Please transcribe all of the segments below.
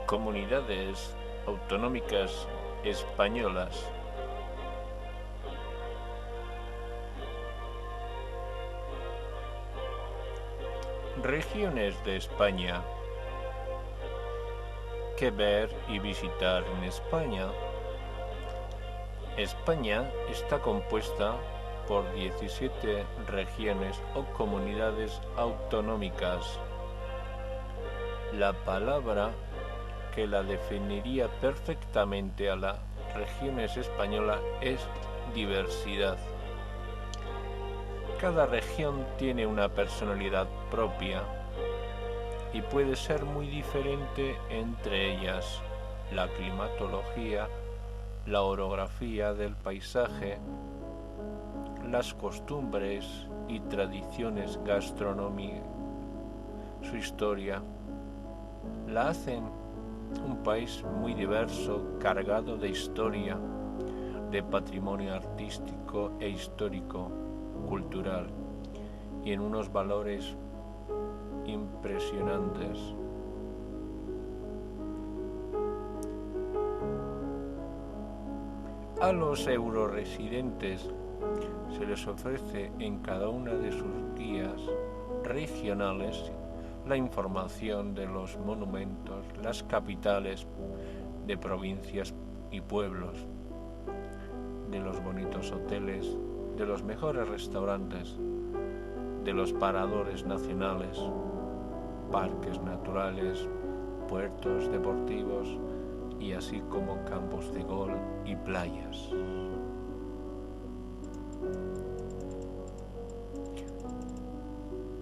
Comunidades autonómicas españolas. Regiones de España. ¿Qué ver y visitar en España? España está compuesta por 17 regiones o comunidades autonómicas. La palabra que la definiría perfectamente a las regiones españolas es diversidad. Cada región tiene una personalidad propia y puede ser muy diferente entre ellas. La climatología, la orografía del paisaje, las costumbres y tradiciones gastronómicas, su historia, la hacen un país muy diverso, cargado de historia, de patrimonio artístico e histórico, cultural, y en unos valores impresionantes. A los euroresidentes se les ofrece en cada una de sus guías regionales la información de los monumentos, las capitales de provincias y pueblos, de los bonitos hoteles, de los mejores restaurantes, de los paradores nacionales, parques naturales, puertos deportivos y así como campos de golf y playas.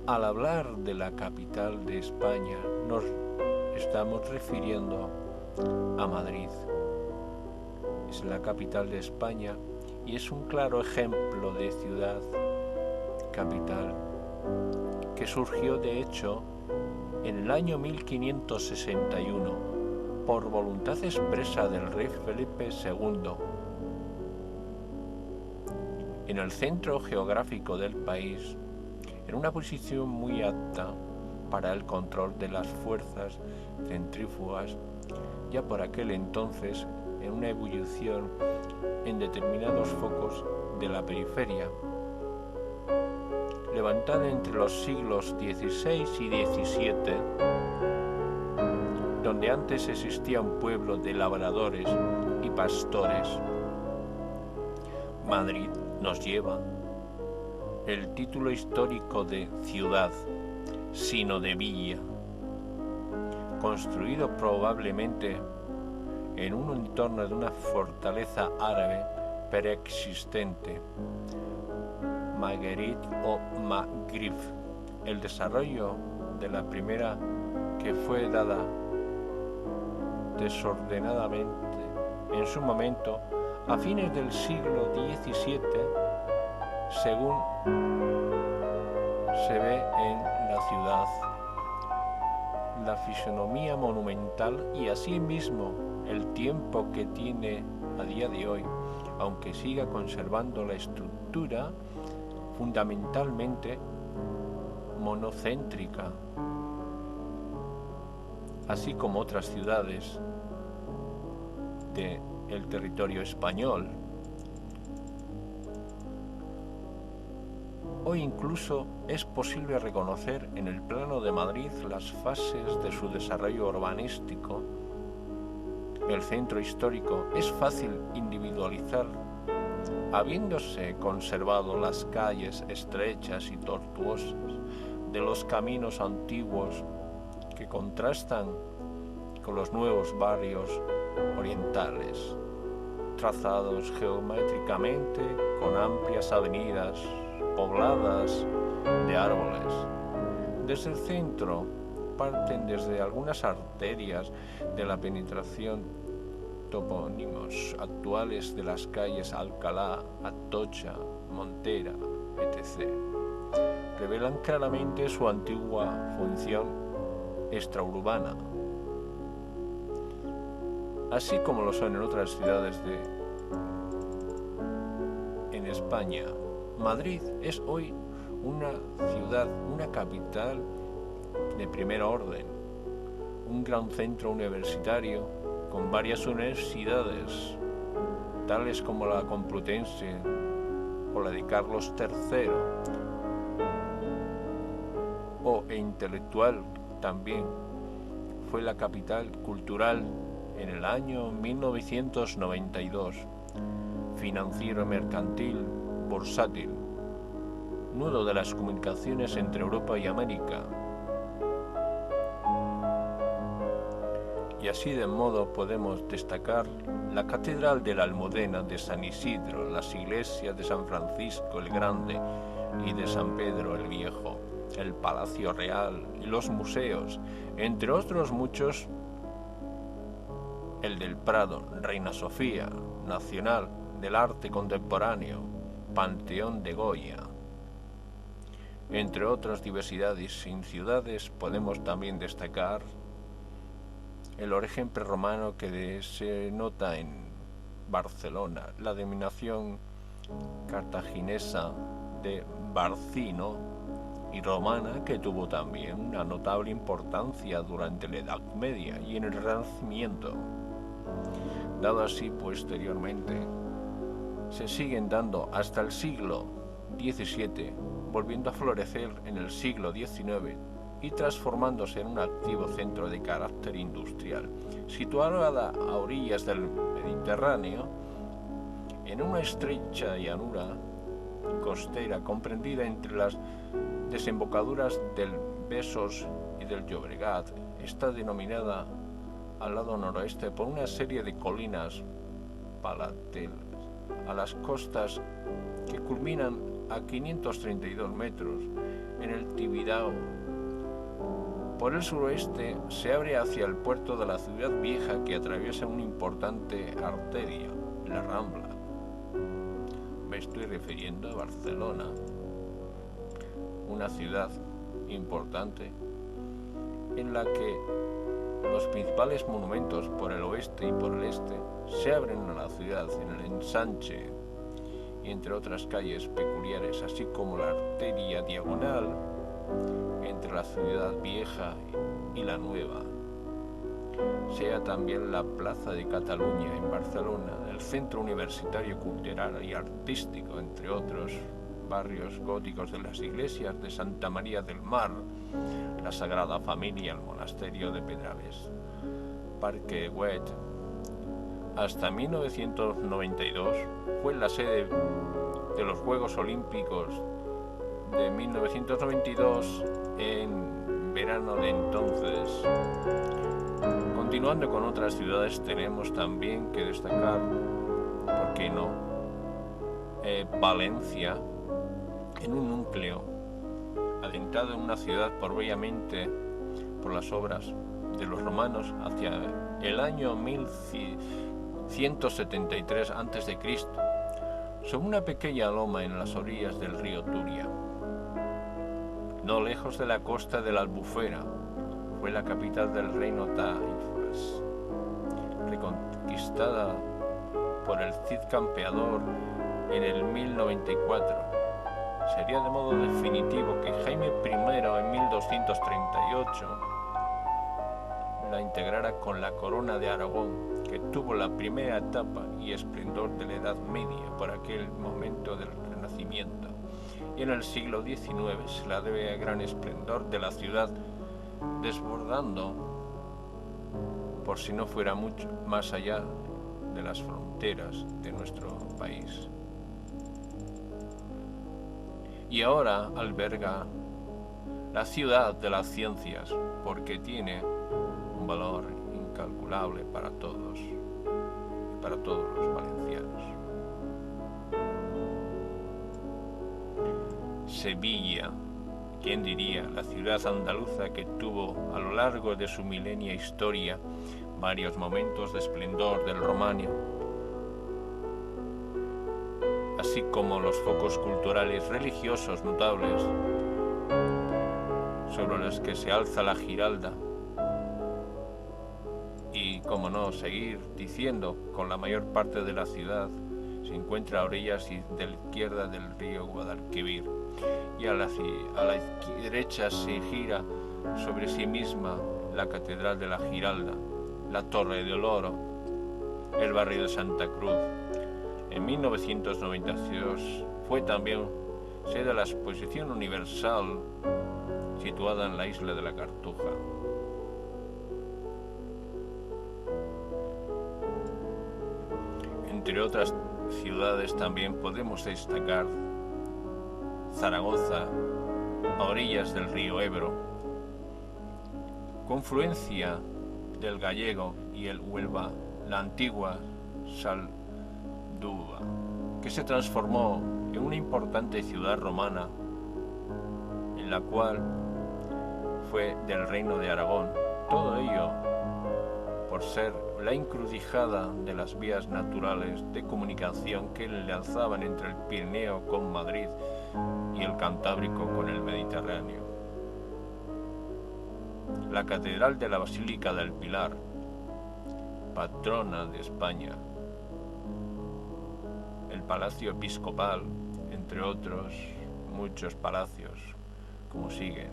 Al hablar de la capital de España, nos estamos refiriendo a Madrid. Es la capital de España y es un claro ejemplo de ciudad capital que surgió de hecho en el año 1561 por voluntad expresa del rey Felipe II. En el centro geográfico del país, en una posición muy apta para el control de las fuerzas centrífugas, ya por aquel entonces en una ebullición en determinados focos de la periferia, levantada entre los siglos XVI y XVII, donde antes existía un pueblo de labradores y pastores. Madrid nos lleva el título histórico de ciudad, sino de villa, construido probablemente en un entorno de una fortaleza árabe preexistente, Marguerite o Magrib. El desarrollo de la primera, que fue dada desordenadamente en su momento a fines del siglo XVII, según se ve en la ciudad, la fisonomía monumental y asimismo el tiempo que tiene a día de hoy, aunque siga conservando la estructura fundamentalmente monocéntrica, así como otras ciudades del territorio español. Hoy incluso es posible reconocer en el plano de Madrid las fases de su desarrollo urbanístico. El centro histórico es fácil individualizar, habiéndose conservado las calles estrechas y tortuosas de los caminos antiguos que contrastan con los nuevos barrios orientales, trazados geométricamente con amplias avenidas pobladas de árboles. Desde el centro parten desde algunas arterias de la penetración topónimos actuales de las calles Alcalá, Atocha, Montera, etc. Revelan claramente su antigua función extraurbana, así como lo son en otras ciudades en España. Madrid es hoy una ciudad, una capital de primer orden, un gran centro universitario con varias universidades, tales como la Complutense o la de Carlos III, e intelectual también. Fue la capital cultural en el año 1992, financiero, mercantil, bursátil, nudo de las comunicaciones entre Europa y América. Y así de modo podemos destacar la Catedral de la Almudena de San Isidro, las iglesias de San Francisco el Grande y de San Pedro el Viejo, el Palacio Real y los museos, entre otros muchos, el del Prado, Reina Sofía, Nacional del Arte Contemporáneo, Panteón de Goya. Entre otras diversidades en ciudades podemos también destacar el origen prerromano que se nota en Barcelona, la denominación cartaginesa de Barcino, y romana, que tuvo también una notable importancia durante la Edad Media y en el Renacimiento. Dado así posteriormente, se siguen dando hasta el siglo XVII, volviendo a florecer en el siglo XIX y transformándose en un activo centro de carácter industrial, situada a orillas del Mediterráneo, en una estrecha llanura costera comprendida entre las desembocaduras del Besós y del Llobregat. Está denominada al lado noroeste por una serie de colinas palatelas a las costas que culminan a 532 metros en el Tibidabo. Por el suroeste se abre hacia el puerto de la ciudad vieja, que atraviesa una importante arteria, la Rambla. Me estoy refiriendo a Barcelona, una ciudad importante en la que los principales monumentos por el oeste y por el este se abren a la ciudad en el ensanche, y entre otras calles peculiares, así como la arteria diagonal entre la ciudad vieja y la nueva. Sea también la Plaza de Cataluña en Barcelona, el centro universitario, cultural y artístico, entre otros barrios góticos de las iglesias de Santa María del Mar, la Sagrada Familia, el monasterio de Pedralbes, Parque Güell. Hasta 1992 fue la sede de los Juegos Olímpicos de 1992 en verano de entonces. Continuando con otras ciudades, tenemos también que destacar, ¿por qué no?, Valencia, en un núcleo adentrado en una ciudad probablemente por las obras de los romanos hacia el año 1173 a.C., sobre una pequeña loma en las orillas del río Turia, no lejos de la costa de la Albufera. Fue la capital del reino Taifas, reconquistada por el Cid Campeador en el 1094. Sería de modo definitivo que Jaime I en 1238 la integrara con la corona de Aragón, que tuvo la primera etapa y esplendor de la Edad Media por aquel momento del Renacimiento, y en el siglo XIX se la debe al gran esplendor de la ciudad, desbordando, por si no fuera mucho más allá de las fronteras de nuestro país. Y ahora alberga la ciudad de las ciencias, porque tiene un valor incalculable para todos y para todos los valencianos. Sevilla, ¿quién diría? La ciudad andaluza que tuvo a lo largo de su milenia historia varios momentos de esplendor del románico, así como los focos culturales religiosos notables sobre los que se alza la Giralda, y, como no, seguir diciendo, con la mayor parte de la ciudad se encuentra a orillas de la izquierda del río Guadalquivir, y a la derecha se gira sobre sí misma la Catedral de la Giralda, la Torre del Oro, el barrio de Santa Cruz. En 1992 fue también sede de la Exposición Universal situada en la isla de la Cartuja. Entre otras ciudades también podemos destacar Zaragoza, a orillas del río Ebro, confluencia del Gallego y el Huelva, la antigua Saldúa, que se transformó en una importante ciudad romana, en la cual fue del Reino de Aragón. Todo ello por ser la encrucijada de las vías naturales de comunicación que enlazaban entre el Pirineo con Madrid y el Cantábrico con el Mediterráneo. La Catedral de la Basílica del Pilar, patrona de España, el Palacio Episcopal, entre otros muchos palacios, como siguen.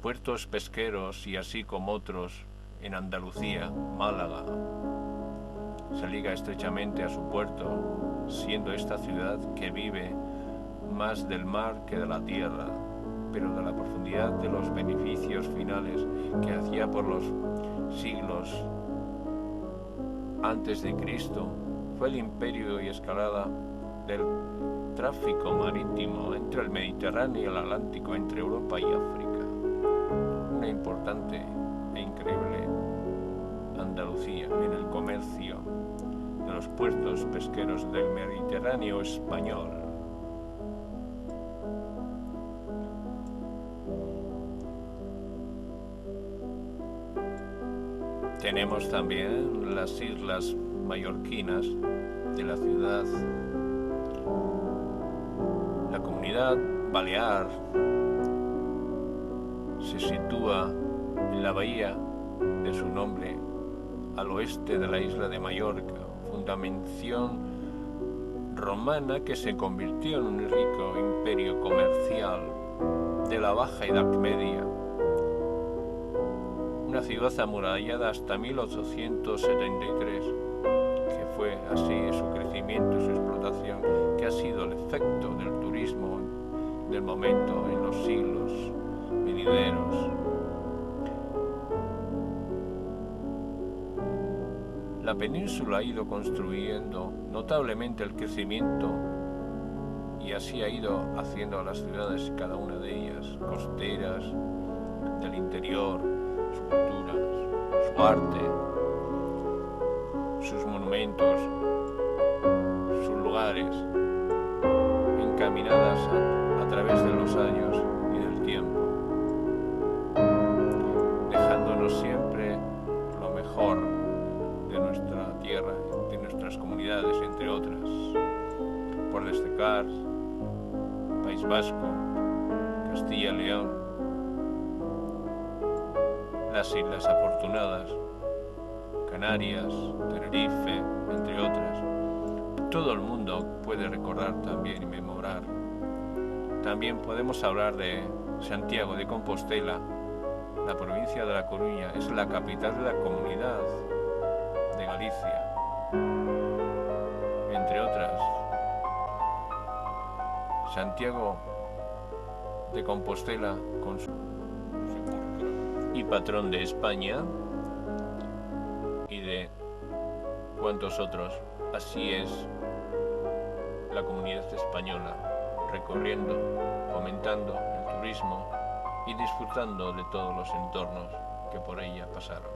Puertos pesqueros y así como otros en Andalucía, Málaga, se liga estrechamente a su puerto, siendo esta ciudad que vive más del mar que de la tierra, pero de la profundidad de los beneficios finales que hacía por los siglos antes de Cristo, fue el imperio y escalada del tráfico marítimo entre el Mediterráneo y el Atlántico, entre Europa y África. Una importante e increíble Andalucía en el comercio de los puertos pesqueros del Mediterráneo español. Tenemos también las islas mallorquinas de la ciudad, la comunidad balear se sitúa en la bahía de su nombre, al oeste de la isla de Mallorca, fundación romana que se convirtió en un rico imperio comercial de la Baja Edad Media. Una ciudad amurallada hasta 1873, que fue así su crecimiento y su explotación, que ha sido el efecto del turismo del momento en los siglos venideros. La península ha ido construyendo notablemente el crecimiento y así ha ido haciendo a las ciudades, cada una de ellas, costeras, del interior, su cultura, su arte, sus monumentos, sus lugares, encaminadas a través de los años y del tiempo, dejándonos siempre lo mejor de nuestra tierra, de nuestras comunidades, entre otras. Por destacar, País Vasco, Castilla y León, las Islas Afortunadas, Canarias, Tenerife, entre otras. Todo el mundo puede recordar también y memorar. También podemos hablar de Santiago de Compostela. La provincia de La Coruña es la capital de la comunidad de Galicia, entre otras. Santiago de Compostela, con su sepulcro, y patrón de España y de cuantos otros. Así es la comunidad española, recorriendo, fomentando el turismo y disfrutando de todos los entornos que por ella pasaron.